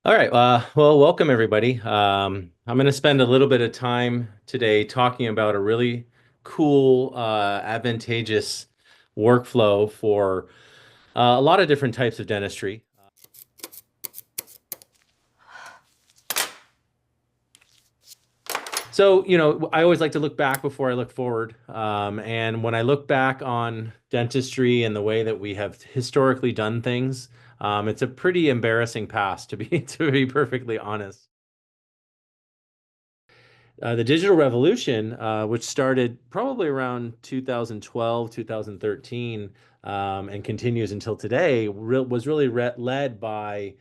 All right. Well, welcome everybody. I'm going to spend a little bit of time today talking about a really cool, advantageous workflow for a lot of different types of dentistry. So, I always like to look back before I look forward. And when I look back on dentistry and the way that we have historically done things, it's a pretty embarrassing past, to be to be perfectly honest. The digital revolution, which started probably around 2012, 2013, and continues until today, was really led by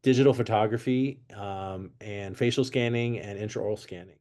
digital photography and facial scanning and intraoral scanning.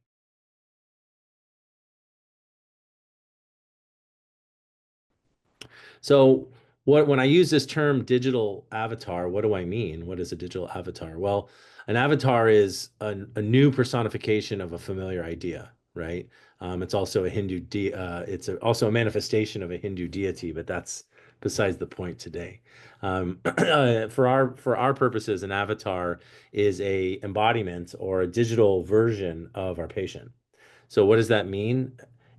So, when I use this term digital avatar, what do I mean? What is a digital avatar? Well, an avatar is a new personification of a familiar idea, right? It's also a also a manifestation of a Hindu deity, but that's besides the point today. For our purposes, an avatar is a embodiment or a digital version of our patient. So what does that mean?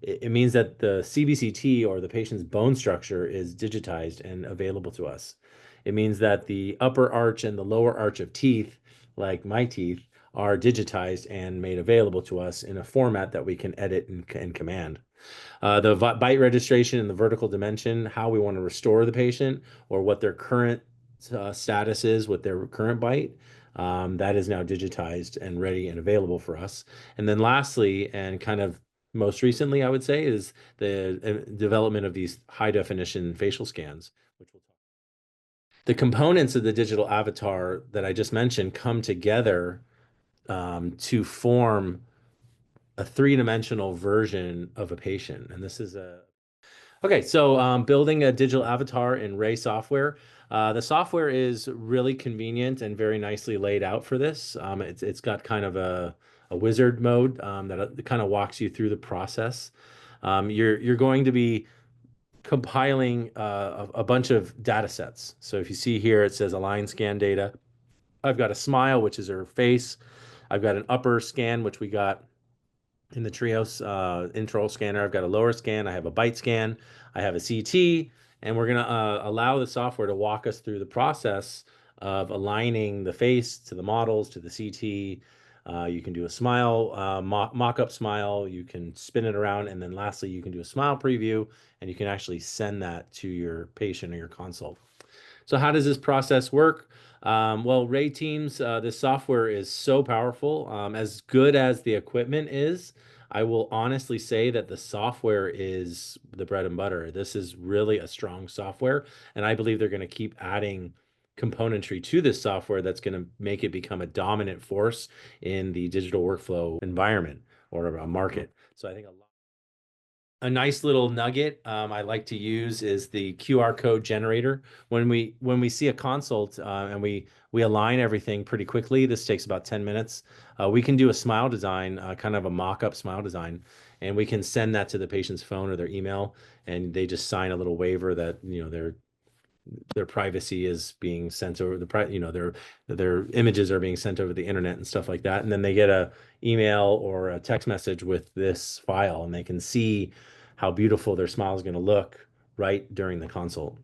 It means that the CBCT or the patient's bone structure is digitized and available to us. It means that the upper arch and the lower arch of teeth, like my teeth, are digitized and made available to us in a format that we can edit and command. The bite registration and the vertical dimension, how we want to restore the patient or what their current status is with their current bite, that is now digitized and ready and available for us. And then lastly, and kind of most recently, I would say, is the development of these high definition facial scans, which we'll talk. The components of the digital avatar that I just mentioned come together to form a three-dimensional version of a patient. And this is a Okay, so building a digital avatar in Ray software. The software is really convenient and very nicely laid out for this. It's got kind of a wizard mode that kind of walks you through the process. You're going to be compiling a bunch of data sets. So if you see here, it says align scan data. I've got a smile, which is her face. I've got an upper scan, which we got in the Trios intro scanner. I've got a lower scan, I have a bite scan, I have a CT, and we're going to allow the software to walk us through the process of aligning the face to the models to the CT. You can do a smile, mock-up smile, you can spin it around, and then lastly, you can do a smile preview, and you can actually send that to your patient or your consult. So how does this process work? Well, Ray Teams, this software is so powerful. As good as the equipment is, I will honestly say that the software is the bread and butter. This is really a strong software, and I believe they're going to keep adding componentry to this software that's going to make it become a dominant force in the digital workflow environment or a market. So I think a nice little nugget I like to use is the QR code generator. When we see a consult and we align everything pretty quickly, this takes about 10 minutes. We can do a smile design, kind of a mock-up smile design, and we can send that to the patient's phone or their email, and they just sign a little waiver that their privacy is being sent over their images are being sent over the internet and stuff like that, and then they get a email or a text message with this file, and they can see how beautiful their smile is going to look right during the consult.